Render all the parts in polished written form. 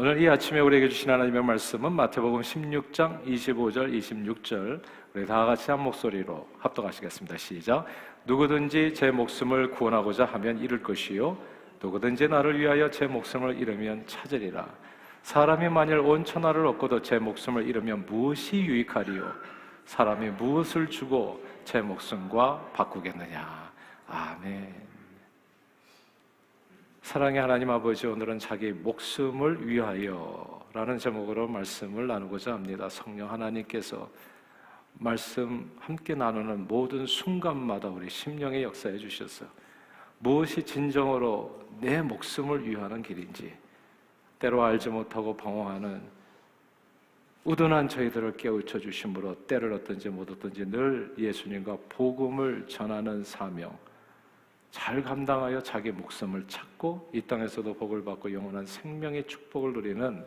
오늘 이 아침에 우리에게 주신 하나님의 말씀은 마태복음 16장 25절, 26절. 우리 다 같이 한 목소리로 합독하시겠습니다. 시작. 누구든지 제 목숨을 구원하고자 하면 잃을 것이요 누구든지 나를 위하여 제 목숨을 잃으면 찾으리라. 사람이 만일 온 천하를 얻고도 제 목숨을 잃으면 무엇이 유익하리요? 사람이 무엇을 주고 제 목숨과 바꾸겠느냐? 아멘. 사랑의 하나님 아버지, 오늘은 자기 목숨을 위하여 라는 제목으로 말씀을 나누고자 합니다. 성령 하나님께서 말씀 함께 나누는 모든 순간마다 우리 심령에 역사해 주셔서 무엇이 진정으로 내 목숨을 위하는 길인지, 때로 알지 못하고 방황하는 우둔한 저희들을 깨우쳐 주심으로 때를 얻든지 못 얻든지 늘 예수님과 복음을 전하는 사명 잘 감당하여 자기 목숨을 찾고 이 땅에서도 복을 받고 영원한 생명의 축복을 누리는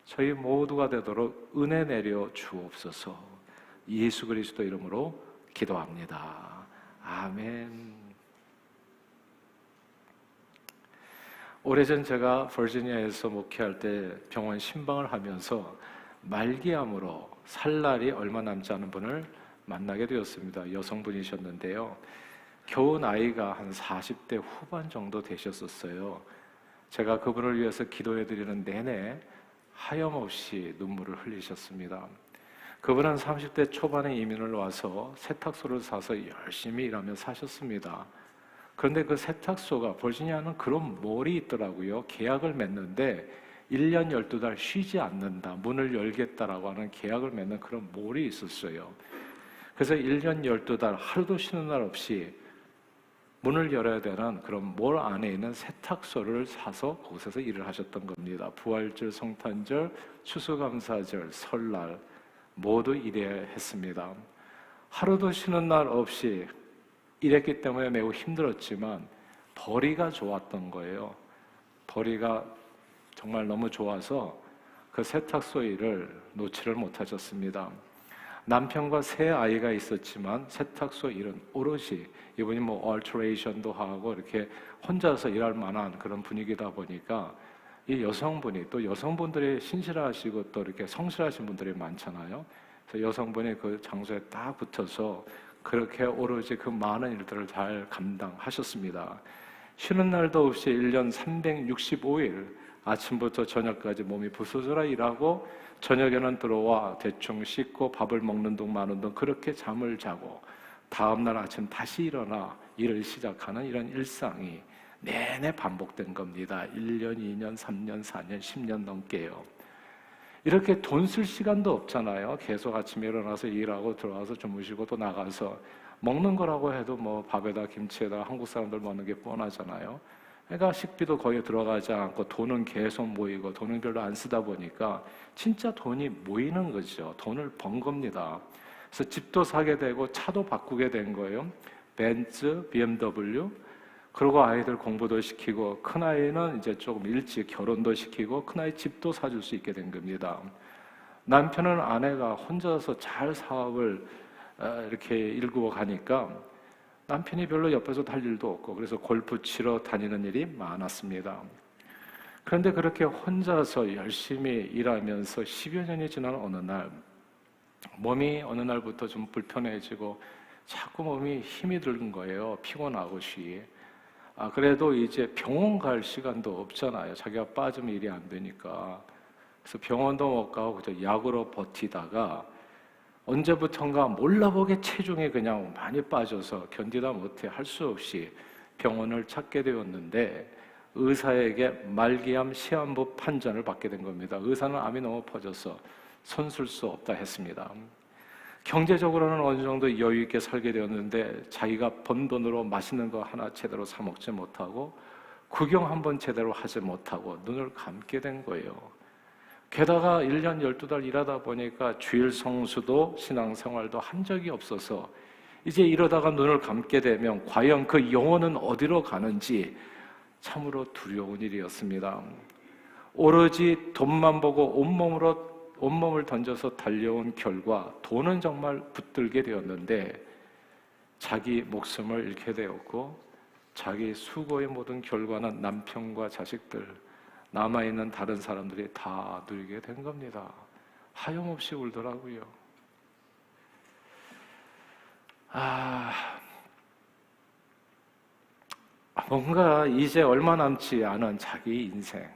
저희 모두가 되도록 은혜 내려 주옵소서. 예수 그리스도 이름으로 기도합니다. 아멘. 오래전 제가 버지니아에서 목회할 때 병원 신방을 하면서 말기암으로 살 날이 얼마 남지 않은 분을 만나게 되었습니다. 여성분이셨는데요. 겨우 나이가 한 40대 후반 정도 되셨었어요. 제가 그분을 위해서 기도해드리는 내내 하염없이 눈물을 흘리셨습니다. 그분은 30대 초반에 이민을 와서 세탁소를 사서 열심히 일하며 사셨습니다. 그런데 그 세탁소가, 버지니아는 그런 몰이 있더라고요. 계약을 맺는데 1년 12달 쉬지 않는다, 문을 열겠다라고 하는 계약을 맺는 그런 몰이 있었어요. 그래서 1년 12달 하루도 쉬는 날 없이 문을 열어야 되는 그런 몰 안에 있는 세탁소를 사서 거기서 일을 하셨던 겁니다. 부활절, 성탄절, 추수감사절, 설날 모두 일해야 했습니다. 하루도 쉬는 날 없이 일했기 때문에 매우 힘들었지만 벌이가 좋았던 거예요. 벌이가 정말 너무 좋아서 그 세탁소 일을 놓지를 못하셨습니다. 남편과 세 아이가 있었지만 세탁소 일은 오롯이, 이분이 얼터레이션도 하고 이렇게 혼자서 일할 만한 그런 분위기다 보니까 이 여성분이, 또 여성분들이 신실하시고 또 이렇게 성실하신 분들이 많잖아요. 그래서 여성분이 그 장소에 딱 붙어서 그렇게 오로지 그 많은 일들을 잘 감당하셨습니다. 쉬는 날도 없이 1년 365일 아침부터 저녁까지 몸이 부서져라 일하고, 저녁에는 들어와 대충 씻고 밥을 먹는 둥 마는 둥 그렇게 잠을 자고 다음날 아침 다시 일어나 일을 시작하는 이런 일상이 내내 반복된 겁니다. 1년, 2년, 3년, 4년, 10년 넘게요. 이렇게 돈 쓸 시간도 없잖아요. 계속 아침에 일어나서 일하고 들어와서 주무시고 또 나가서 먹는 거라고 해도 밥에다 김치에다 한국 사람들 먹는 게 뻔하잖아요. 그러니까 식비도 거의 들어가지 않고 돈은 계속 모이고 돈은 별로 안 쓰다 보니까 진짜 돈이 모이는 거죠. 돈을 번 겁니다. 그래서 집도 사게 되고 차도 바꾸게 된 거예요. 벤츠, BMW. 그리고 아이들 공부도 시키고, 큰아이는 이제 조금 일찍 결혼도 시키고 큰아이 집도 사줄 수 있게 된 겁니다. 남편은 아내가 혼자서 잘 사업을 이렇게 일구어 가니까 남편이 별로 옆에서 할 일도 없고, 그래서 골프 치러 다니는 일이 많았습니다. 그런데 그렇게 혼자서 열심히 일하면서 10여 년이 지난 어느 날 몸이 어느 날부터 좀 불편해지고 자꾸 몸이 힘이 드는 거예요. 피곤하고 쉬. 그래도 이제 병원 갈 시간도 없잖아요. 자기가 빠지면 일이 안 되니까. 그래서 병원도 못 가고 그저 약으로 버티다가 언제부턴가 몰라보게 체중이 그냥 많이 빠져서 견디다 못해 할 수 없이 병원을 찾게 되었는데, 의사에게 말기암 시한부 판정을 받게 된 겁니다. 의사는 암이 너무 퍼져서 손 쓸 수 없다 했습니다. 경제적으로는 어느 정도 여유 있게 살게 되었는데 자기가 번 돈으로 맛있는 거 하나 제대로 사 먹지 못하고 구경 한번 제대로 하지 못하고 눈을 감게 된 거예요. 게다가 1년 12달 일하다 보니까 주일 성수도 신앙생활도 한 적이 없어서 이제 이러다가 눈을 감게 되면 과연 그 영혼은 어디로 가는지 참으로 두려운 일이었습니다. 오로지 돈만 보고 온몸을 던져서 달려온 결과 돈은 정말 붙들게 되었는데 자기 목숨을 잃게 되었고, 자기 수고의 모든 결과는 남편과 자식들, 남아있는 다른 사람들이 다 누리게 된 겁니다. 하염없이 울더라고요. 뭔가 이제 얼마 남지 않은 자기 인생,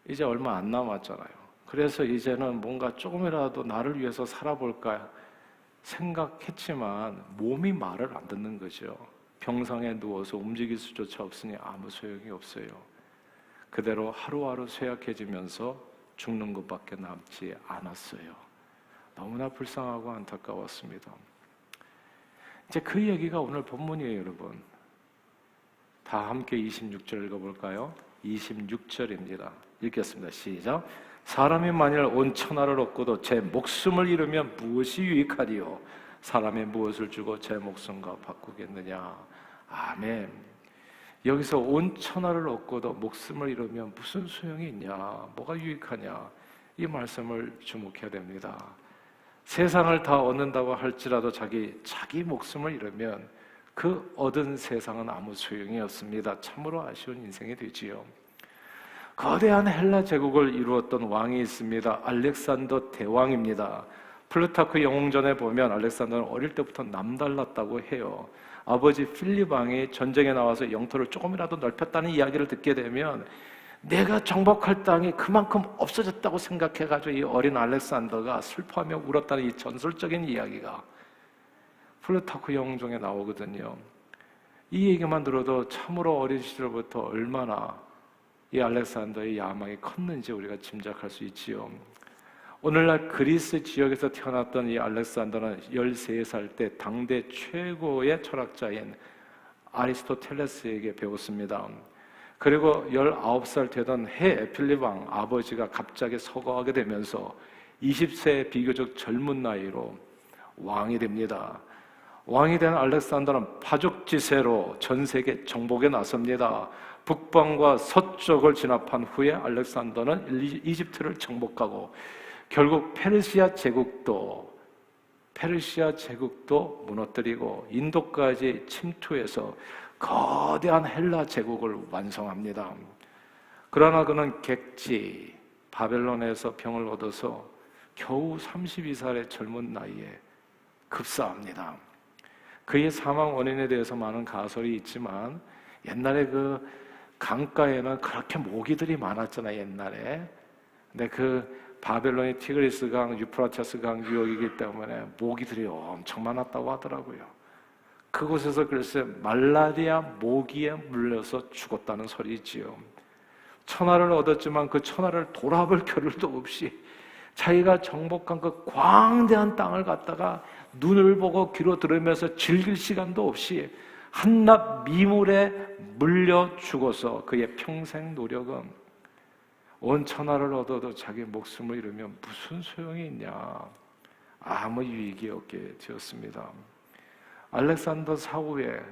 이제 얼마 안 남았잖아요. 그래서 이제는 뭔가 조금이라도 나를 위해서 살아볼까 생각했지만 몸이 말을 안 듣는 거죠. 병상에 누워서 움직일 수조차 없으니 아무 소용이 없어요. 그대로 하루하루 쇠약해지면서 죽는 것밖에 남지 않았어요. 너무나 불쌍하고 안타까웠습니다. 이제 그 얘기가 오늘 본문이에요, 여러분. 다 함께 26절 읽어볼까요? 26절입니다. 읽겠습니다. 시작. 사람이 만일 온 천하를 얻고도 제 목숨을 잃으면 무엇이 유익하리요? 사람이 무엇을 주고 제 목숨과 바꾸겠느냐? 아멘. 여기서 온 천하를 얻고도 목숨을 잃으면 무슨 소용이 있냐? 뭐가 유익하냐? 이 말씀을 주목해야 됩니다. 세상을 다 얻는다고 할지라도 자기 목숨을 잃으면 그 얻은 세상은 아무 소용이 없습니다. 참으로 아쉬운 인생이 되지요. 거대한 헬라 제국을 이루었던 왕이 있습니다. 알렉산더 대왕입니다. 플루타크 영웅전에 보면 알렉산더는 어릴 때부터 남달랐다고 해요. 아버지 필립 왕이 전쟁에 나와서 영토를 조금이라도 넓혔다는 이야기를 듣게 되면 내가 정복할 땅이 그만큼 없어졌다고 생각해가지고 이 어린 알렉산더가 슬퍼하며 울었다는 이 전설적인 이야기가 플루타크 영웅전에 나오거든요. 이 얘기만 들어도 참으로 어린 시절부터 얼마나 이 알렉산더의 야망이 컸는지 우리가 짐작할 수 있지요. 오늘날 그리스 지역에서 태어났던 이 알렉산더는 13살 때 당대 최고의 철학자인 아리스토텔레스에게 배웠습니다. 그리고 19살 되던 해 필립 왕 아버지가 갑자기 서거하게 되면서 20세의 비교적 젊은 나이로 왕이 됩니다. 왕이 된 알렉산더는 파죽지세로 전 세계 정복에 나섭니다. 북방과 서쪽을 진압한 후에 알렉산더는 이집트를 정복하고 결국 페르시아 제국도 무너뜨리고 인도까지 침투해서 거대한 헬라 제국을 완성합니다. 그러나 그는 객지 바벨론에서 병을 얻어서 겨우 32살의 젊은 나이에 급사합니다. 그의 사망 원인에 대해서 많은 가설이 있지만 옛날에 그 강가에는 그렇게 모기들이 많았잖아요, 옛날에. 근데 그 바벨론의 티그리스 강, 유프라테스 강 유역이기 때문에 모기들이 엄청 많았다고 하더라고요. 그곳에서 글쎄 말라리아 모기에 물려서 죽었다는 설이 있지요. 천하를 얻었지만 그 천하를 돌아볼 겨를도 없이 자기가 정복한 그 광대한 땅을 갖다가 눈을 보고 귀로 들으면서 즐길 시간도 없이 한낱 미물에 물려 죽어서 그의 평생 노력은 온 천하를 얻어도 자기 목숨을 잃으면 무슨 소용이 있냐, 아무 유익이 없게 되었습니다. 알렉산더 사후에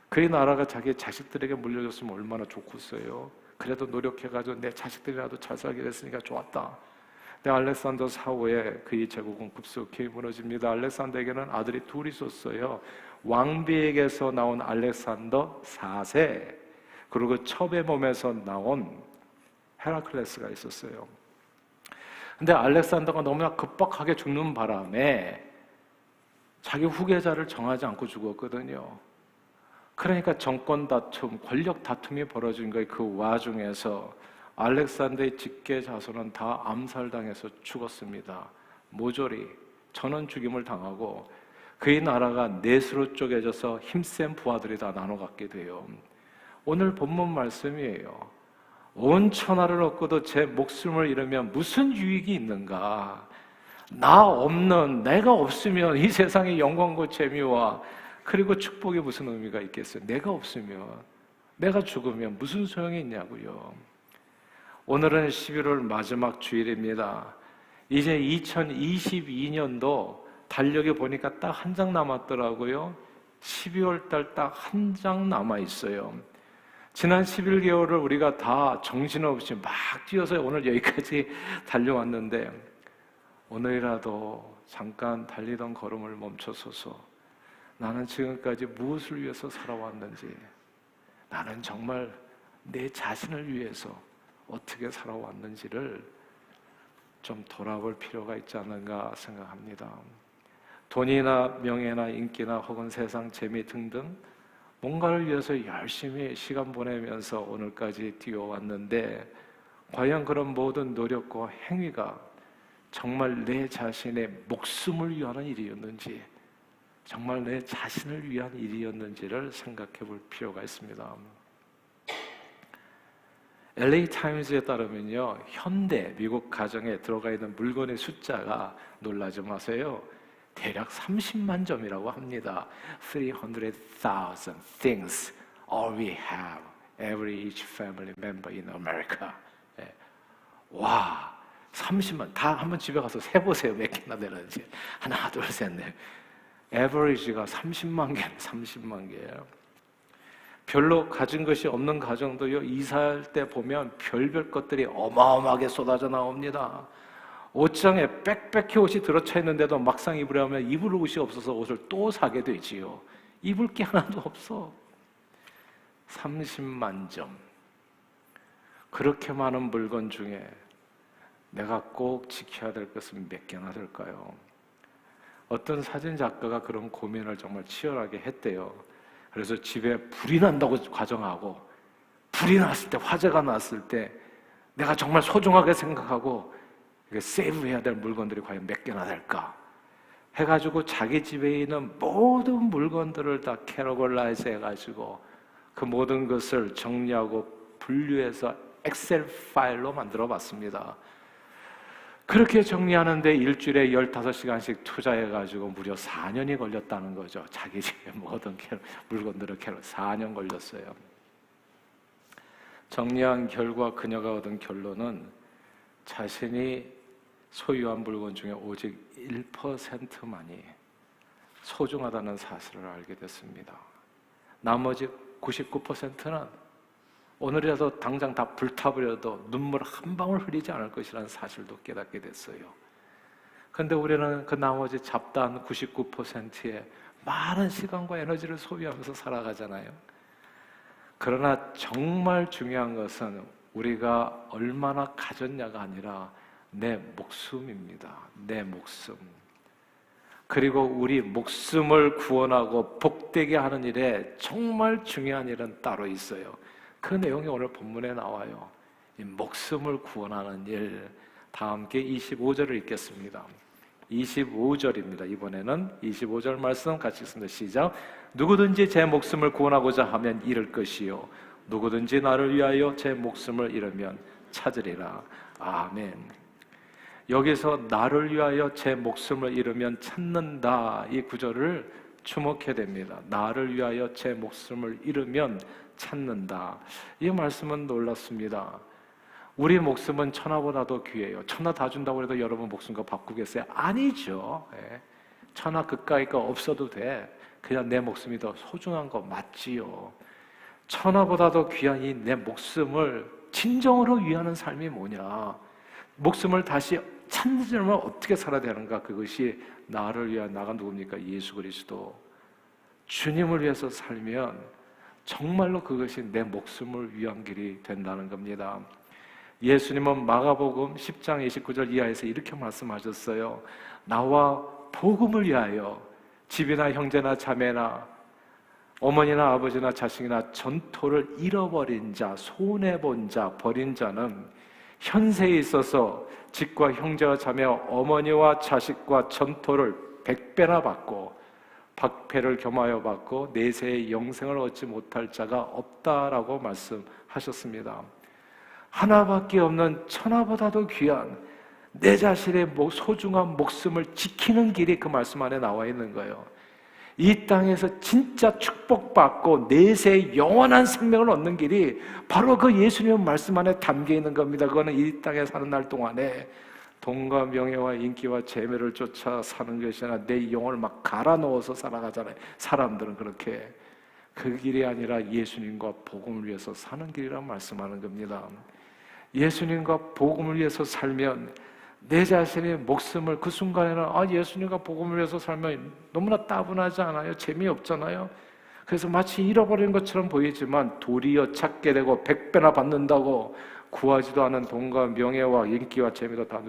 그의 나라가 자기 자식들에게 물려줬으면 얼마나 좋겠어요. 그래도 노력해가지고 내 자식들이라도 잘 살게 됐으니까 좋았다. 근데 알렉산더 사후에 그의 제국은 급속히 무너집니다. 알렉산더에게는 아들이 둘 있었어요. 왕비에게서 나온 알렉산더 4세, 그리고 첩의 몸에서 나온 헤라클레스가 있었어요. 근데 알렉산더가 너무나 급박하게 죽는 바람에 자기 후계자를 정하지 않고 죽었거든요. 그러니까 정권 다툼, 권력 다툼이 벌어진 거예요. 그 와중에서 알렉산더의 직계 자손은 다 암살당해서 죽었습니다. 모조리 전원 죽임을 당하고 그의 나라가 넷으로 쪼개져서 힘센 부하들이 다 나눠갖게 돼요. 오늘 본문 말씀이에요. 온 천하를 얻고도 제 목숨을 잃으면 무슨 유익이 있는가? 내가 없으면 이 세상의 영광과 재미와 그리고 축복에 무슨 의미가 있겠어요? 내가 없으면, 내가 죽으면 무슨 소용이 있냐고요. 오늘은 11월 마지막 주일입니다. 이제 2022년도 달력에 보니까 딱 한 장 남았더라고요. 12월 달 딱 한 장 남아있어요. 지난 11개월을 우리가 다 정신없이 막 뛰어서 오늘 여기까지 달려왔는데 오늘이라도 잠깐 달리던 걸음을 멈춰서서 나는 지금까지 무엇을 위해서 살아왔는지, 나는 정말 내 자신을 위해서 어떻게 살아왔는지를 좀 돌아볼 필요가 있지 않은가 생각합니다. 돈이나 명예나 인기나 혹은 세상 재미 등등 뭔가를 위해서 열심히 시간 보내면서 오늘까지 뛰어왔는데 과연 그런 모든 노력과 행위가 정말 내 자신의 목숨을 위한 일이었는지, 정말 내 자신을 위한 일이었는지를 생각해 볼 필요가 있습니다. LA 타임즈에 따르면요, 현대 미국 가정에 들어가 있는 물건의 숫자가 놀라지 마세요. 대략 30만 점이라고 합니다. 300,000 things all we have, every each family member in America. 예. 와, 30만. 다 한번 집에 가서 세보세요. 몇 개나 되는지. 하나, 둘, 셋, 넷. 에버리지가 30만 개, 30만 개예요. 별로 가진 것이 없는 가정도요, 이사할 때 보면 별별 것들이 어마어마하게 쏟아져 나옵니다. 옷장에 빽빽히 옷이 들어차 있는데도 막상 입으려면 입을 옷이 없어서 옷을 또 사게 되지요. 입을 게 하나도 없어. 30만 점. 그렇게 많은 물건 중에 내가 꼭 지켜야 될 것은 몇 개나 될까요? 어떤 사진 작가가 그런 고민을 정말 치열하게 했대요. 그래서 집에 불이 난다고 가정하고, 불이 났을 때, 화재가 났을 때 내가 정말 소중하게 생각하고 세이브해야 될 물건들이 과연 몇 개나 될까 해가지고 자기 집에 있는 모든 물건들을 다 캐러골라이즈 해가지고 그 모든 것을 정리하고 분류해서 엑셀 파일로 만들어 봤습니다. 그렇게 정리하는데 일주일에 15시간씩 투자해가지고 무려 4년이 걸렸다는 거죠. 자기 집에 모든 물건들을 4년 걸렸어요. 정리한 결과 그녀가 얻은 결론은 자신이 소유한 물건 중에 오직 1%만이 소중하다는 사실을 알게 됐습니다. 나머지 99%는 오늘이라도 당장 다 불타버려도 눈물 한 방울 흘리지 않을 것이라는 사실도 깨닫게 됐어요. 그런데 우리는 그 나머지 잡다한 99%의 많은 시간과 에너지를 소비하면서 살아가잖아요. 그러나 정말 중요한 것은 우리가 얼마나 가졌냐가 아니라 내 목숨입니다. 내 목숨. 그리고 우리 목숨을 구원하고 복되게 하는 일에 정말 중요한 일은 따로 있어요. 그 내용이 오늘 본문에 나와요. 이 목숨을 구원하는 일. 다 함께 25절을 읽겠습니다. 25절입니다. 이번에는 25절 말씀 같이 읽습니다. 시작. 누구든지 제 목숨을 구원하고자 하면 잃을 것이요 누구든지 나를 위하여 제 목숨을 잃으면 찾으리라. 아멘. 여기서 나를 위하여 제 목숨을 잃으면 찾는다, 이 구절을 주목해야 됩니다. 나를 위하여 제 목숨을 잃으면 찾는다. 이 말씀은 놀랍습니다. 우리 목숨은 천하보다도 귀해요. 천하 다 준다고 해도 여러분 목숨과 바꾸겠어요? 아니죠. 천하 그까이가 없어도 돼. 그냥 내 목숨이 더 소중한 거 맞지요. 천하보다도 귀한 이 내 목숨을 진정으로 위하는 삶이 뭐냐? 목숨을 다시 찾으려면 어떻게 살아야 되는가? 그것이 나를 위한, 나가 누굽니까? 예수 그리스도. 주님을 위해서 살면 정말로 그것이 내 목숨을 위한 길이 된다는 겁니다. 예수님은 마가복음 10장 29절 이하에서 이렇게 말씀하셨어요. 나와 복음을 위하여 집이나 형제나 자매나 어머니나 아버지나 자식이나 전토를 잃어버린 자, 손해본 자, 버린 자는 현세에 있어서 집과 형제와 자매와 어머니와 자식과 전토를 100배나 받고 박패를 겸하여 받고 내세의 영생을 얻지 못할 자가 없다라고 말씀하셨습니다. 하나밖에 없는 천하보다도 귀한 내 자신의 소중한 목숨을 지키는 길이 그 말씀 안에 나와 있는 거예요. 이 땅에서 진짜 축복받고 내세의 영원한 생명을 얻는 길이 바로 그 예수님 말씀 안에 담겨 있는 겁니다. 그거는 이 땅에 사는 날 동안에 돈과 명예와 인기와 재미를 쫓아 사는 것이 아니라 내 영혼을 막 갈아 넣어서 살아가잖아요. 사람들은 그렇게. 그 길이 아니라 예수님과 복음을 위해서 사는 길이라고 말씀하는 겁니다. 예수님과 복음을 위해서 살면 내 자신의 목숨을 그 순간에는 예수님과 복음을 위해서 살면 너무나 따분하지 않아요? 재미없잖아요? 그래서 마치 잃어버린 것처럼 보이지만 도리어 찾게 되고 100배나 받는다고 구하지도 않은 돈과 명예와 인기와 재미도 다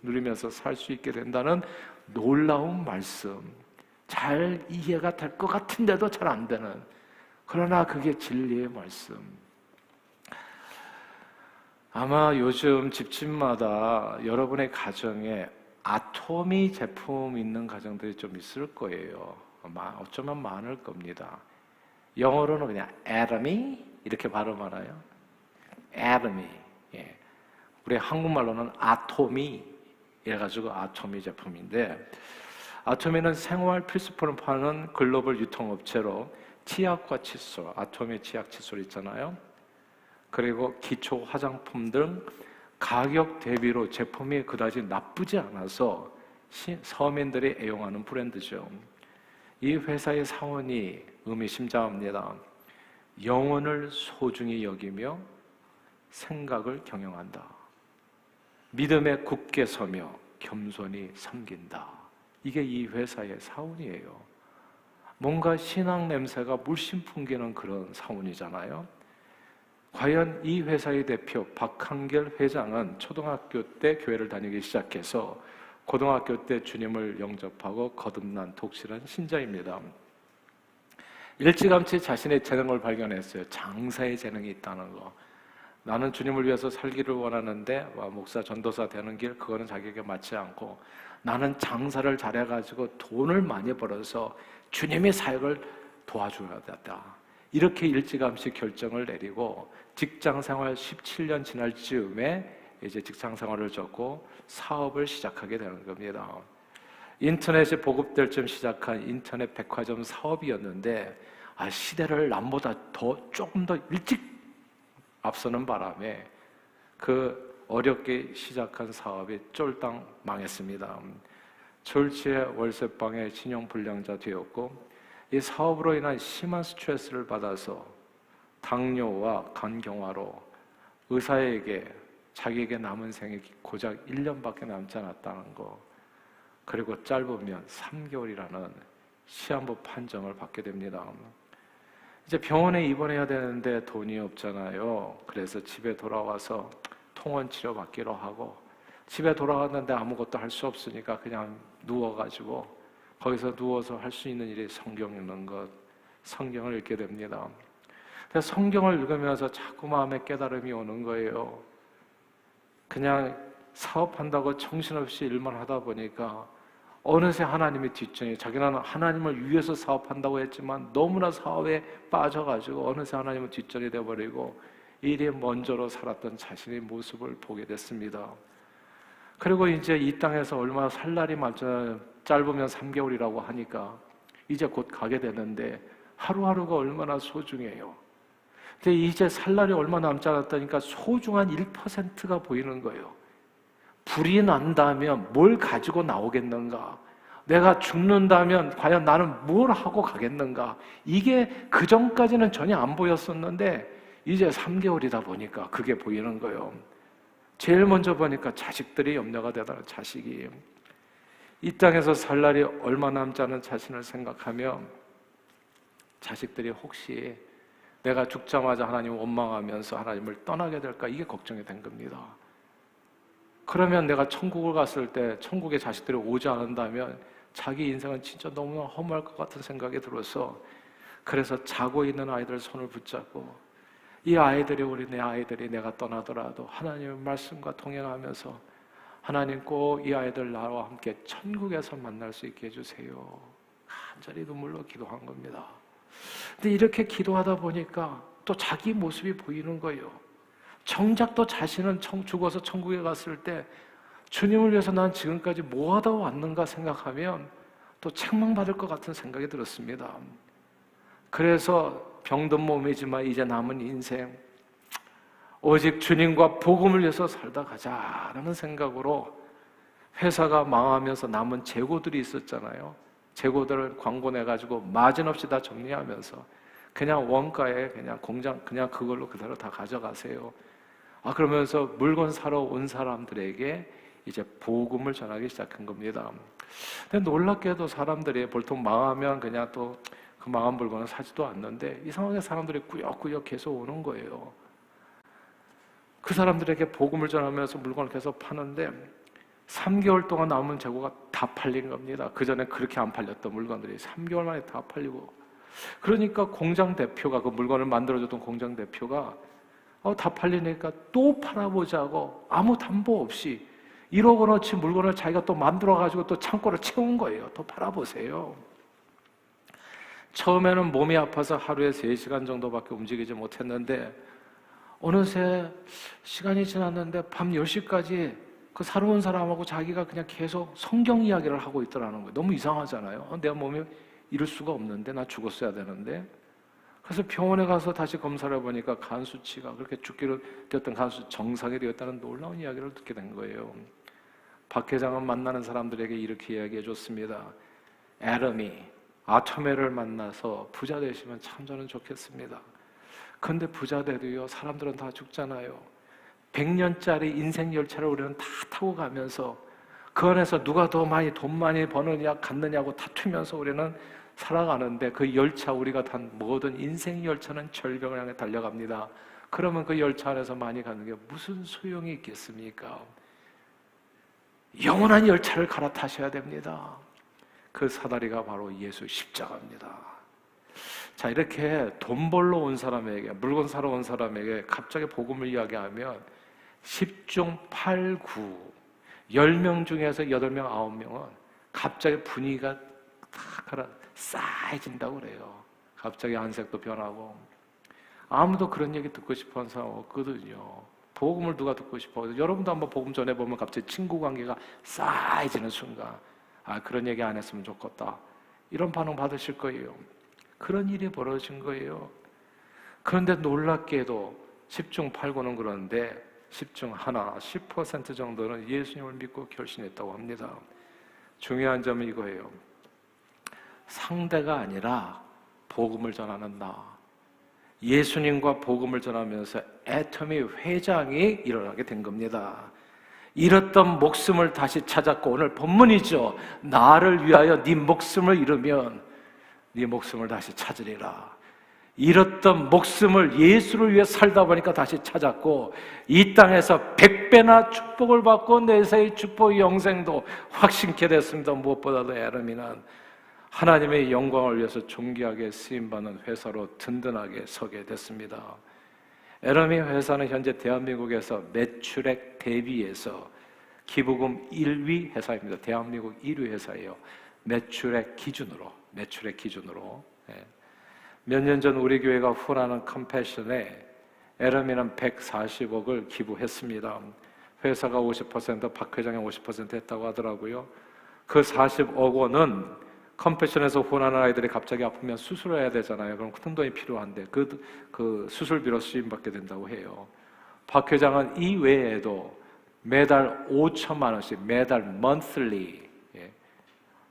누리면서 살 수 있게 된다는 놀라운 말씀. 잘 이해가 될 것 같은데도 잘 안 되는, 그러나 그게 진리의 말씀. 아마 요즘 집집마다 여러분의 가정에 아토미 제품 있는 가정들이 좀 있을 거예요. 아마 어쩌면 많을 겁니다. 영어로는 그냥 atomy 이렇게 발음하나요? atomy. 예. 우리 한국말로는 아토미 이래가지고 아토미 제품인데, 아토미는 생활 필수품을 파는 글로벌 유통업체로 치약과 칫솔, 아토미 치약 칫솔 있잖아요. 그리고 기초 화장품 등 가격 대비로 제품이 그다지 나쁘지 않아서 서민들이 애용하는 브랜드죠. 이 회사의 사원이 의미심장합니다. 영혼을 소중히 여기며 생각을 경영한다. 믿음에 굳게 서며 겸손히 섬긴다. 이게 이 회사의 사원이에요. 뭔가 신앙 냄새가 물씬 풍기는 그런 사원이잖아요. 과연 이 회사의 대표 박한결 회장은 초등학교 때 교회를 다니기 시작해서 고등학교 때 주님을 영접하고 거듭난 독실한 신자입니다. 일찌감치 자신의 재능을 발견했어요. 장사의 재능이 있다는 거. 나는 주님을 위해서 살기를 원하는데 목사 전도사 되는 길, 그거는 자기에게 맞지 않고 나는 장사를 잘해가지고 돈을 많이 벌어서 주님의 사역을 도와줘야 된다. 이렇게 일찌감치 결정을 내리고 직장 생활 17년 지날 즈음에 이제 직장 생활을 접고 사업을 시작하게 되는 겁니다. 인터넷이 보급될 쯤 시작한 인터넷 백화점 사업이었는데 시대를 남보다 조금 더 일찍 앞서는 바람에 그 어렵게 시작한 사업이 쫄딱 망했습니다. 졸지에 월세방에 신용불량자 되었고, 이 사업으로 인한 심한 스트레스를 받아서 당뇨와 간경화로 의사에게 자기에게 남은 생이 고작 1년밖에 남지 않았다는 거, 그리고 짧으면 3개월이라는 시한부 판정을 받게 됩니다. 이제 병원에 입원해야 되는데 돈이 없잖아요. 그래서 집에 돌아와서 통원치료 받기로 하고, 집에 돌아왔는데 아무것도 할 수 없으니까 그냥 누워가지고 거기서 누워서 할 수 있는 일이 성경 읽는 것, 성경을 읽게 됩니다. 그래서 성경을 읽으면서 자꾸 마음에 깨달음이 오는 거예요. 그냥 사업한다고 정신없이 일만 하다 보니까 어느새 하나님의 뒷전이, 자기는 하나님을 위해서 사업한다고 했지만 너무나 사업에 빠져가지고 어느새 하나님의 뒷전이 되어버리고 일이 먼저로 살았던 자신의 모습을 보게 됐습니다. 그리고 이제 이 땅에서 얼마나 살 날이 짧으면 3개월이라고 하니까 이제 곧 가게 되는데 하루하루가 얼마나 소중해요. 근데 이제 살 날이 얼마 남지 않았다니까 소중한 1%가 보이는 거예요. 불이 난다면 뭘 가지고 나오겠는가? 내가 죽는다면 과연 나는 뭘 하고 가겠는가? 이게 그 전까지는 전혀 안 보였었는데 이제 3개월이다 보니까 그게 보이는 거예요. 제일 먼저 보니까 자식들이 염려가 되더라고요. 자식이. 이 땅에서 살 날이 얼마 남지 않은 자신을 생각하며 자식들이 혹시 내가 죽자마자 하나님을 원망하면서 하나님을 떠나게 될까, 이게 걱정이 된 겁니다. 그러면 내가 천국을 갔을 때 천국에 자식들이 오지 않는다면 자기 인생은 진짜 너무나 허무할 것 같은 생각이 들어서, 그래서 자고 있는 아이들 손을 붙잡고 이 아이들이, 우리 내 아이들이 내가 떠나더라도 하나님의 말씀과 동행하면서 하나님 꼭 이 아이들 나와 함께 천국에서 만날 수 있게 해주세요. 간절히 눈물로 기도한 겁니다. 근데 이렇게 기도하다 보니까 또 자기 모습이 보이는 거예요. 정작 또 자신은 죽어서 천국에 갔을 때 주님을 위해서 난 지금까지 뭐 하다 왔는가 생각하면 또 책망받을 것 같은 생각이 들었습니다. 그래서 병든 몸이지만 이제 남은 인생 오직 주님과 복음을 위해서 살다 가자라는 생각으로 회사가 망하면서 남은 재고들이 있었잖아요. 재고들을 광고 내가지고 마진 없이 다 정리하면서 그냥 원가에 그냥 공장 그냥 그걸로 그대로 다 가져가세요. 그러면서 물건 사러 온 사람들에게 이제 복음을 전하기 시작한 겁니다. 근데 놀랍게도 사람들이 보통 망하면 그냥 또 그 망한 물건을 사지도 않는데 이상하게 사람들이 꾸역꾸역 계속 오는 거예요. 그 사람들에게 복음을 전하면서 물건을 계속 파는데 3개월 동안 남은 재고가 다 팔린 겁니다. 그 전에 그렇게 안 팔렸던 물건들이 3개월 만에 다 팔리고, 그러니까 공장 대표가, 그 물건을 만들어줬던 공장 대표가 다 팔리니까 또 팔아보자고 아무 담보 없이 1억 원어치 물건을 자기가 또 만들어가지고 또 창고를 채운 거예요. 또 팔아보세요. 처음에는 몸이 아파서 하루에 3시간 정도밖에 움직이지 못했는데 어느새 시간이 지났는데 밤 10시까지 그 사러 온 사람하고 자기가 그냥 계속 성경 이야기를 하고 있더라는 거예요. 너무 이상하잖아요. 내가 몸이 이럴 수가 없는데, 나 죽었어야 되는데. 그래서 병원에 가서 다시 검사를 해보니까 간 수치가 그렇게 죽기로 되었던 간 수치 정상이 되었다는 놀라운 이야기를 듣게 된 거예요. 박 회장은 만나는 사람들에게 이렇게 이야기해 줬습니다. 애덤이 아토메를 만나서 부자 되시면 참 저는 좋겠습니다. 근데 부자 돼도요, 사람들은 다 죽잖아요. 100년짜리 인생 열차를 우리는 다 타고 가면서 그 안에서 누가 더 많이 돈 많이 버느냐 갖느냐고 다투면서 우리는 살아가는데, 그 열차, 우리가 탄 모든 인생 열차는 절벽을 향해 달려갑니다. 그러면 그 열차 안에서 많이 가는 게 무슨 소용이 있겠습니까? 영원한 열차를 갈아타셔야 됩니다. 그 사다리가 바로 예수 십자가입니다. 자, 이렇게 돈 벌러 온 사람에게, 물건 사러 온 사람에게 갑자기 복음을 이야기하면 10중 8구 10명 중에서 8명, 9명은 갑자기 분위기가 다 싸해진다고 그래요. 갑자기 안색도 변하고. 아무도 그런 얘기 듣고 싶어 하는 사람 없거든요. 복음을 누가 듣고 싶어 하거든요. 여러분도 한번 복음 전해보면 갑자기 친구 관계가 싸해지는 순간, 그런 얘기 안 했으면 좋겠다, 이런 반응 받으실 거예요. 그런 일이 벌어진 거예요. 그런데 놀랍게도 10중 8구는 그런데 10중 하나, 10% 정도는 예수님을 믿고 결신했다고 합니다. 중요한 점은 이거예요. 상대가 아니라 복음을 전하는 나, 예수님과 복음을 전하면서 애터미 회장이 일어나게 된 겁니다. 잃었던 목숨을 다시 찾았고, 오늘 본문이죠. 나를 위하여 네 목숨을 잃으면 네 목숨을 다시 찾으리라. 잃었던 목숨을 예수를 위해 살다 보니까 다시 찾았고, 이 땅에서 100배나 축복을 받고 내세의 축복 영생도 확신케 됐습니다. 무엇보다도 애러미는 하나님의 영광을 위해서 존귀하게 쓰임받는 회사로 든든하게 서게 됐습니다. 애러미 회사는 현재 대한민국에서 매출액 대비해서 기부금 1위 회사입니다. 대한민국 1위 회사예요. 매출액 기준으로. 몇 년 전 우리 교회가 후원하는 컴패션에 애러미는 140억을 기부했습니다. 회사가 50%, 박 회장이 50% 했다고 하더라고요. 그 40억 원은 컴패션에서 후원하는 아이들이 갑자기 아프면 수술해야 되잖아요. 그럼 큰 돈이 필요한데 그 수술비로 쓰임받게 된다고 해요. 박 회장은 이 외에도 매달 5천만 원씩, 매달 monthly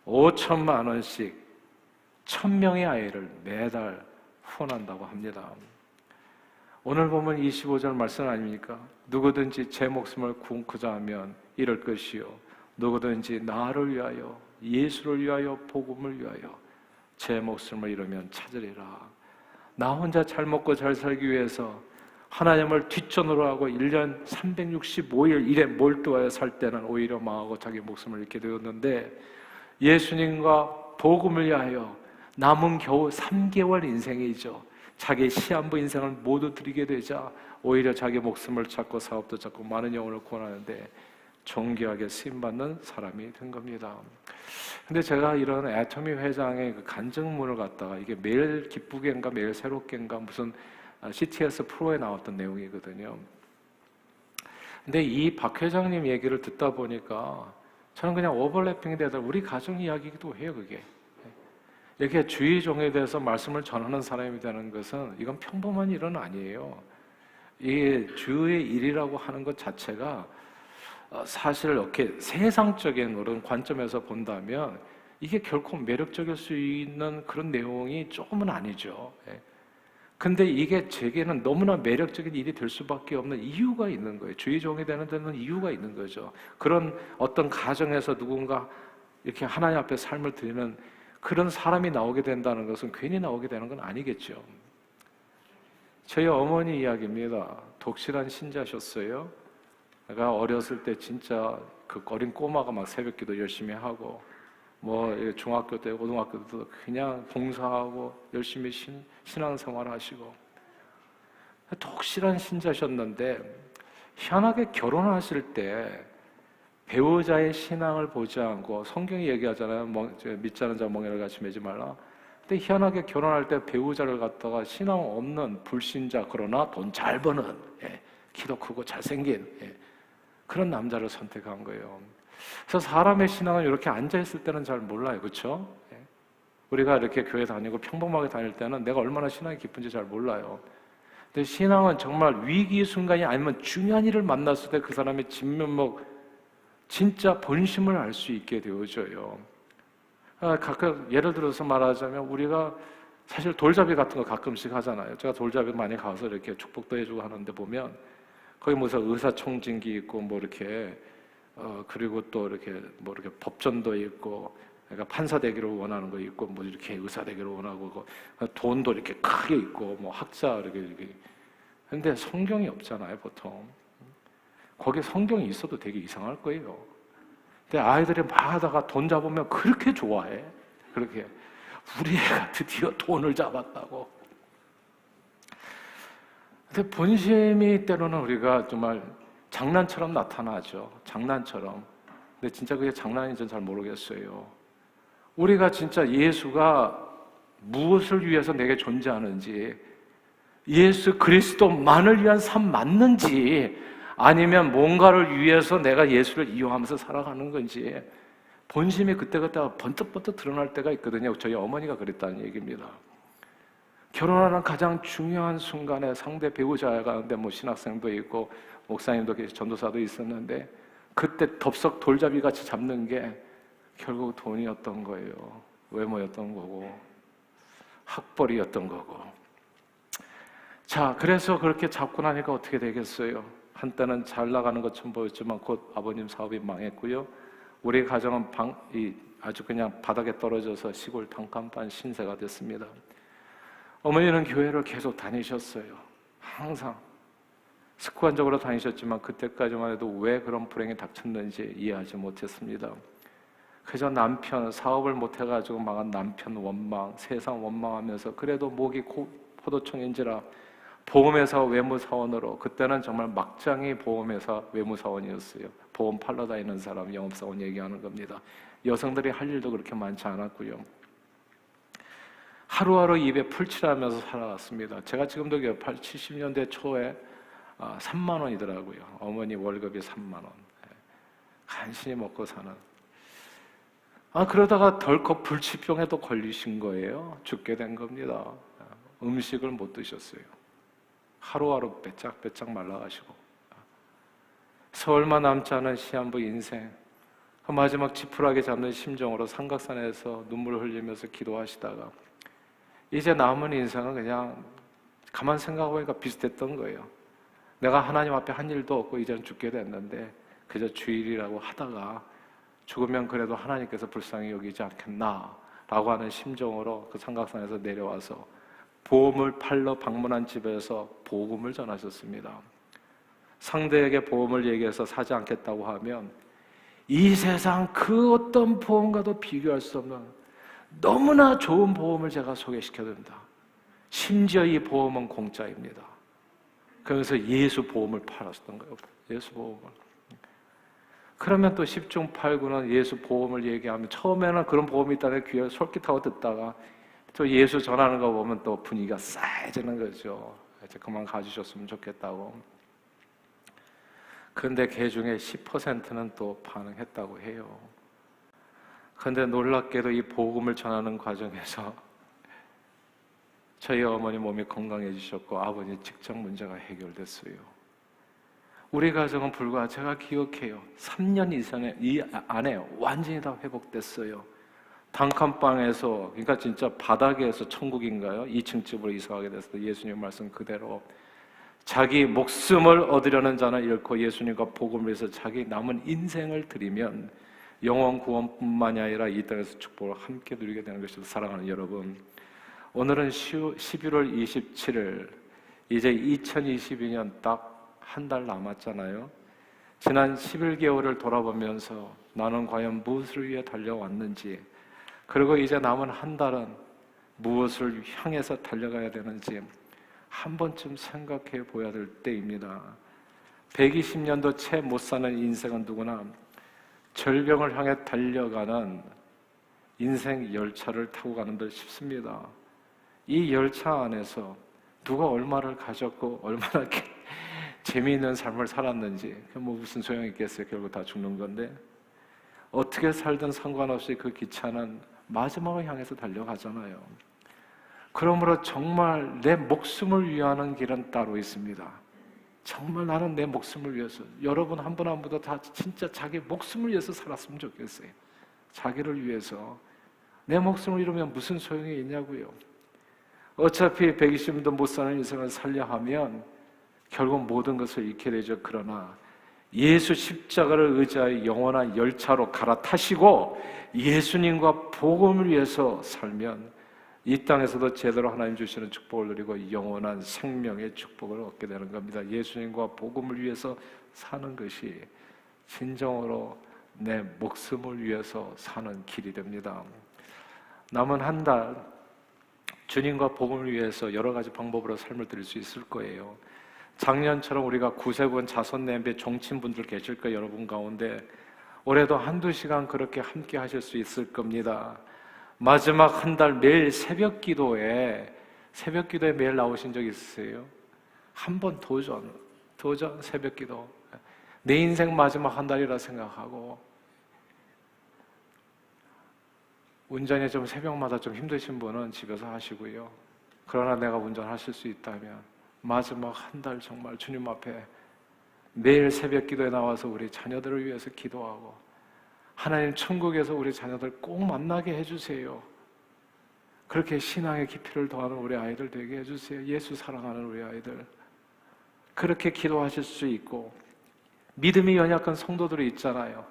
5천만 원씩 1000명의 아이를 매달 후원한다고 합니다. 오늘 보면 25절 말씀 아닙니까? 누구든지 제 목숨을 구원코자 하면 이럴 것이요, 누구든지 나를 위하여, 예수를 위하여, 복음을 위하여 제 목숨을 잃으면 찾으리라. 나 혼자 잘 먹고 잘 살기 위해서 하나님을 뒷전으로 하고 1년 365일 일에 몰두하여 살 때는 오히려 망하고 자기 목숨을 잃게 되었는데, 예수님과 복음을 위하여 남은 겨우 3개월 인생이죠. 자기 시한부 인생을 모두 드리게 되자 오히려 자기 목숨을 찾고 사업도 찾고 많은 영혼을 구원하는데 존귀하게 쓰임받는 사람이 된 겁니다. 근데 제가 이런 애터미 회장의 그 간증문을 갖다가, 이게 매일 기쁘게인가 매일 새롭게인가 무슨 CTS 프로에 나왔던 내용이거든요. 근데 이 박 회장님 얘기를 듣다 보니까 저는 그냥 오버래핑이 되다 우리 가정 이야기기도 해요. 그게 이렇게 주의 종에 대해서 말씀을 전하는 사람이 되는 것은 이건 평범한 일은 아니에요. 이 주의 일이라고 하는 것 자체가 사실 이렇게 세상적인 그런 관점에서 본다면 이게 결코 매력적일 수 있는 그런 내용이 조금은 아니죠. 근데 이게 제게는 너무나 매력적인 일이 될 수밖에 없는 이유가 있는 거예요. 주의 종이 되는 데는 이유가 있는 거죠. 그런 어떤 가정에서 누군가 이렇게 하나님 앞에 삶을 드리는 그런 사람이 나오게 된다는 것은 괜히 나오게 되는 건 아니겠죠. 저희 어머니 이야기입니다. 독실한 신자셨어요. 내가 어렸을 때 진짜 그 어린 꼬마가 막 새벽기도 열심히 하고 뭐 중학교 때 고등학교 때도 그냥 봉사하고 열심히 신앙생활 하시고 독실한 신자셨는데 희한하게 결혼하실 때 배우자의 신앙을 보지 않고 성경이 얘기하잖아요. 믿지 않은 자 멍에를 같이 매지 말라. 근데 희한하게 결혼할 때 배우자를 갖다가 신앙 없는 불신자 그러나 돈 잘 버는 키도 크고 잘생긴 그런 남자를 선택한 거예요. 그래서 사람의 신앙은 이렇게 앉아있을 때는 잘 몰라요. 그렇죠? 우리가 이렇게 교회 다니고 평범하게 다닐 때는 내가 얼마나 신앙이 깊은지 잘 몰라요. 근데 신앙은 정말 위기 순간이 아니면 중요한 일을 만났을 때 그 사람의 진면목 진짜 본심을 알 수 있게 되어져요. 가끔 예를 들어서 말하자면 우리가 사실 돌잡이 같은 거 가끔씩 하잖아요. 제가 돌잡이 많이 가서 이렇게 축복도 해주고 하는데 보면 거기 무슨 의사청진기 있고 뭐 이렇게 그리고 또 이렇게 뭐 이렇게 법전도 있고 그러니까 판사 되기를 원하는 거 있고 뭐 이렇게 의사 되기를 원하고 돈도 이렇게 크게 있고 뭐 학자 이렇게 근데 성경이 없잖아요 보통. 거기 성경이 있어도 되게 이상할 거예요. 근데 아이들이 막 하다가 돈 잡으면 그렇게 좋아해. 그렇게 우리 애가 드디어 돈을 잡았다고. 근데 본심이 때로는 우리가 정말 장난처럼 나타나죠. 장난처럼. 근데 진짜 그게 장난인지는 잘 모르겠어요. 우리가 진짜 예수가 무엇을 위해서 내게 존재하는지, 예수 그리스도만을 위한 삶 맞는지, 아니면 뭔가를 위해서 내가 예수를 이용하면서 살아가는 건지 본심이 그때그때 번뜩번뜩 드러날 때가 있거든요. 저희 어머니가 그랬다는 얘기입니다. 결혼하는 가장 중요한 순간에 상대 배우자가 가는데 뭐 신학생도 있고 목사님도 계시고 전도사도 있었는데 그때 덥석 돌잡이 같이 잡는 게 결국 돈이었던 거예요. 외모였던 거고 학벌이었던 거고. 자, 그래서 그렇게 잡고 나니까 어떻게 되겠어요? 한때는 잘 나가는 것처럼 보였지만 곧 아버님 사업이 망했고요. 우리 가정은 아주 그냥 바닥에 떨어져서 시골 단칸반 신세가 됐습니다. 어머니는 교회를 계속 다니셨어요. 항상 습관적으로 다니셨지만 그때까지만 해도 왜 그런 불행이 닥쳤는지 이해하지 못했습니다. 그저 남편, 사업을 못해가지고 망한 남편 원망, 세상 원망하면서 그래도 목이 포도청인지라 보험회사 외무사원으로, 그때는 정말 막장이 보험회사 외무사원이었어요. 보험 팔러 다니는 사람, 영업사원 얘기하는 겁니다. 여성들이 할 일도 그렇게 많지 않았고요. 하루하루 입에 풀칠하면서 살아갔습니다. 제가 지금도 70년대 초에 3만 원이더라고요. 어머니 월급이 3만 원. 간신히 먹고 사는. 그러다가 덜컥 불치병에도 걸리신 거예요. 죽게 된 겁니다. 음식을 못 드셨어요. 하루하루 빼짝빼짝 말라가시고. 얼마 남지 않은 시한부 인생, 그 마지막 지푸라기 잡는 심정으로 삼각산에서 눈물을 흘리면서 기도하시다가 이제 남은 인생은 그냥 가만 생각해보니까 비슷했던 거예요. 내가 하나님 앞에 한 일도 없고 이제는 죽게 됐는데 그저 주일이라고 하다가 죽으면 그래도 하나님께서 불쌍히 여기지 않겠나라고 하는 심정으로 그 삼각산에서 내려와서 보험을 팔러 방문한 집에서 복음을 전하셨습니다. 상대에게 보험을 얘기해서 사지 않겠다고 하면 이 세상 그 어떤 보험과도 비교할 수 없는 너무나 좋은 보험을 제가 소개시켜드립니다. 심지어 이 보험은 공짜입니다. 그래서 예수 보험을 팔았던 거예요. 예수 보험을. 그러면 또 10중 8구는 예수 보험을 얘기하면 처음에는 그런 보험이 있다는 귀에 솔깃하고 듣다가 또 예수 전하는 거 보면 또 분위기가 싸해지는 거죠. 이제 그만 가주셨으면 좋겠다고. 그런데 그 중에 10%는 또 반응했다고 해요. 그런데 놀랍게도 이 복음을 전하는 과정에서 저희 어머니 몸이 건강해지셨고 아버지 직장 문제가 해결됐어요. 우리 가정은 불과 제가 기억해요. 3년 이상의 이 안에 완전히 다 회복됐어요. 단칸방에서, 그러니까 진짜 바닥에서 천국인가요? 2층 집으로 이사하게 됐어요. 예수님 말씀 그대로. 자기 목숨을 얻으려는 자는 잃고 예수님과 복음을 위해서 자기 남은 인생을 드리면 영원 구원뿐만이 아니라 이 땅에서 축복을 함께 누리게 되는 것입니다. 사랑하는 여러분, 오늘은 11월 27일 이제 2022년 딱 한 달 남았잖아요. 지난 11개월을 돌아보면서 나는 과연 무엇을 위해 달려왔는지, 그리고 이제 남은 한 달은 무엇을 향해서 달려가야 되는지 한 번쯤 생각해 보아야 될 때입니다. 120년도 채 못 사는 인생은 누구나 절병을 향해 달려가는 인생 열차를 타고 가는 듯 싶습니다. 이 열차 안에서 누가 얼마를 가졌고 얼마나 재미있는 삶을 살았는지 뭐 무슨 소용이 있겠어요. 결국 다 죽는 건데, 어떻게 살든 상관없이 그 기차는 마지막을 향해서 달려가잖아요. 그러므로 정말 내 목숨을 위하는 길은 따로 있습니다. 정말 나는 내 목숨을 위해서, 여러분 한 분 한 분도 다 진짜 자기 목숨을 위해서 살았으면 좋겠어요. 자기를 위해서. 내 목숨을 잃으면 무슨 소용이 있냐고요. 어차피 120년도 못 사는 인생을 살려 하면 결국 모든 것을 잃게 되죠. 그러나 예수 십자가를 의지하여 영원한 열차로 갈아타시고 예수님과 복음을 위해서 살면 이 땅에서도 제대로 하나님 주시는 축복을 누리고 영원한 생명의 축복을 얻게 되는 겁니다. 예수님과 복음을 위해서 사는 것이 진정으로 내 목숨을 위해서 사는 길이 됩니다. 남은 한 달 주님과 복음을 위해서 여러 가지 방법으로 삶을 드릴 수 있을 거예요. 작년처럼 우리가 구세군 자손 내배 종친분들 계실 거예요. 여러분 가운데 올해도 한두 시간 그렇게 함께 하실 수 있을 겁니다. 마지막 한 달 매일 새벽 기도에 매일 나오신 적 있으세요? 한번 도전 새벽 기도. 내 인생 마지막 한 달이라 생각하고, 운전이 좀 새벽마다 좀 힘드신 분은 집에서 하시고요. 그러나 내가 운전하실 수 있다면 마지막 한 달 정말 주님 앞에 매일 새벽 기도에 나와서 우리 자녀들을 위해서 기도하고, 하나님 천국에서 우리 자녀들 꼭 만나게 해주세요. 그렇게 신앙의 깊이를 더하는 우리 아이들 되게 해주세요. 예수 사랑하는 우리 아이들. 그렇게 기도하실 수 있고, 믿음이 연약한 성도들이 있잖아요.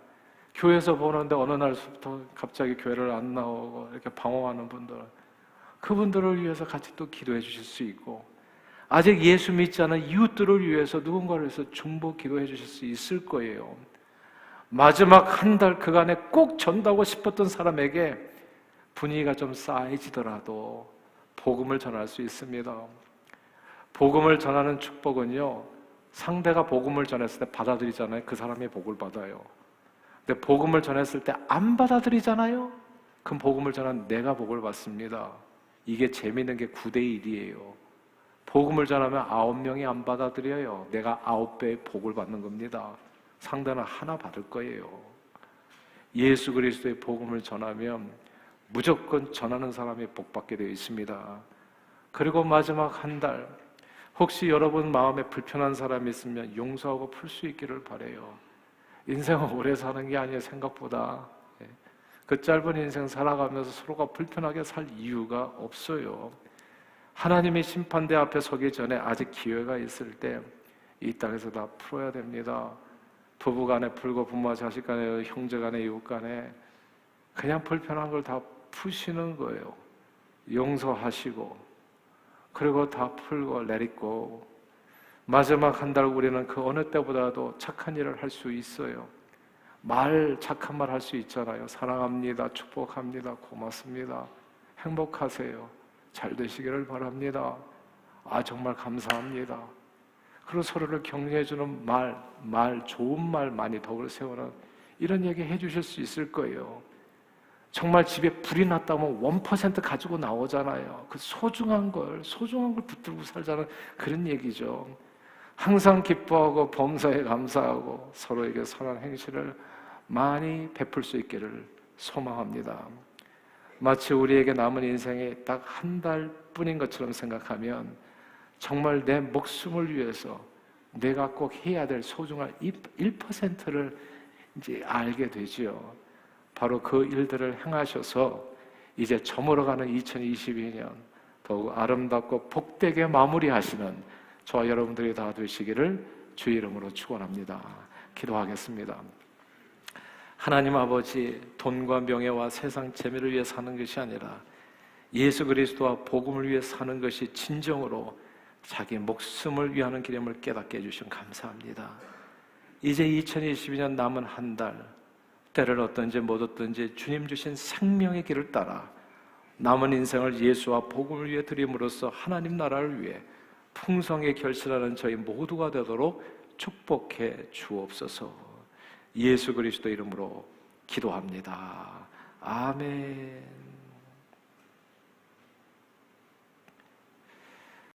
교회에서 보는데 어느 날부터 갑자기 교회를 안 나오고 이렇게 방황하는 분들, 그분들을 위해서 같이 또 기도해 주실 수 있고, 아직 예수 믿지 않은 이웃들을 위해서 누군가를 위해서 중보 기도해 주실 수 있을 거예요. 마지막 한 달 그간에 꼭 전도하고 싶었던 사람에게 분위기가 좀 쌓이지더라도 복음을 전할 수 있습니다. 복음을 전하는 축복은요, 상대가 복음을 전했을 때 받아들이잖아요. 그 사람이 복을 받아요. 근데 복음을 전했을 때 안 받아들이잖아요. 그럼 복음을 전한 내가 복을 받습니다. 이게 재미있는 게 9대1이에요. 복음을 전하면 9명이 안 받아들여요. 내가 9배의 복을 받는 겁니다. 상대는 하나 받을 거예요. 예수 그리스도의 복음을 전하면 무조건 전하는 사람이 복 받게 되어 있습니다. 그리고 마지막 한 달, 혹시 여러분 마음에 불편한 사람이 있으면 용서하고 풀 수 있기를 바라요. 인생은 오래 사는 게 아니에요. 생각보다. 그 짧은 인생 살아가면서 서로가 불편하게 살 이유가 없어요. 하나님의 심판대 앞에 서기 전에 아직 기회가 있을 때 이 땅에서 다 풀어야 됩니다. 부부 간에 풀고, 부모와 자식 간에, 형제 간에, 이웃 간에 그냥 불편한 걸 다 푸시는 거예요. 용서하시고, 그리고 다 풀고 let it go. 마지막 한 달 우리는 그 어느 때보다도 착한 일을 할 수 있어요. 착한 말 할 수 있잖아요. 사랑합니다, 축복합니다, 고맙습니다, 행복하세요, 잘 되시기를 바랍니다, 정말 감사합니다. 그리고 서로를 격려해주는 좋은 말 많이 덕을 세우는 이런 얘기 해주실 수 있을 거예요. 정말 집에 불이 났다면 1% 가지고 나오잖아요. 그 소중한 걸 붙들고 살자는 그런 얘기죠. 항상 기뻐하고 범사에 감사하고 서로에게 선한 행실을 많이 베풀 수 있기를 소망합니다. 마치 우리에게 남은 인생이 딱 한 달뿐인 것처럼 생각하면 정말 내 목숨을 위해서 내가 꼭 해야 될 소중한 1%를 이제 알게 되지요. 바로 그 일들을 행하셔서 이제 저물어가는 2022년 더욱 아름답고 복되게 마무리하시는 저와 여러분들이 다 되시기를 주의 이름으로 축원합니다. 기도하겠습니다. 하나님 아버지, 돈과 명예와 세상 재미를 위해 사는 것이 아니라 예수 그리스도와 복음을 위해 사는 것이 진정으로 자기 목숨을 위하는 길임을 깨닫게 해주신 감사합니다. 이제 2022년 남은 한 달, 때를 얻든지 못 얻든지 주님 주신 생명의 길을 따라 남은 인생을 예수와 복음을 위해 드림으로써 하나님 나라를 위해 풍성하게 결실하는 저희 모두가 되도록 축복해 주옵소서. 예수 그리스도 이름으로 기도합니다. 아멘.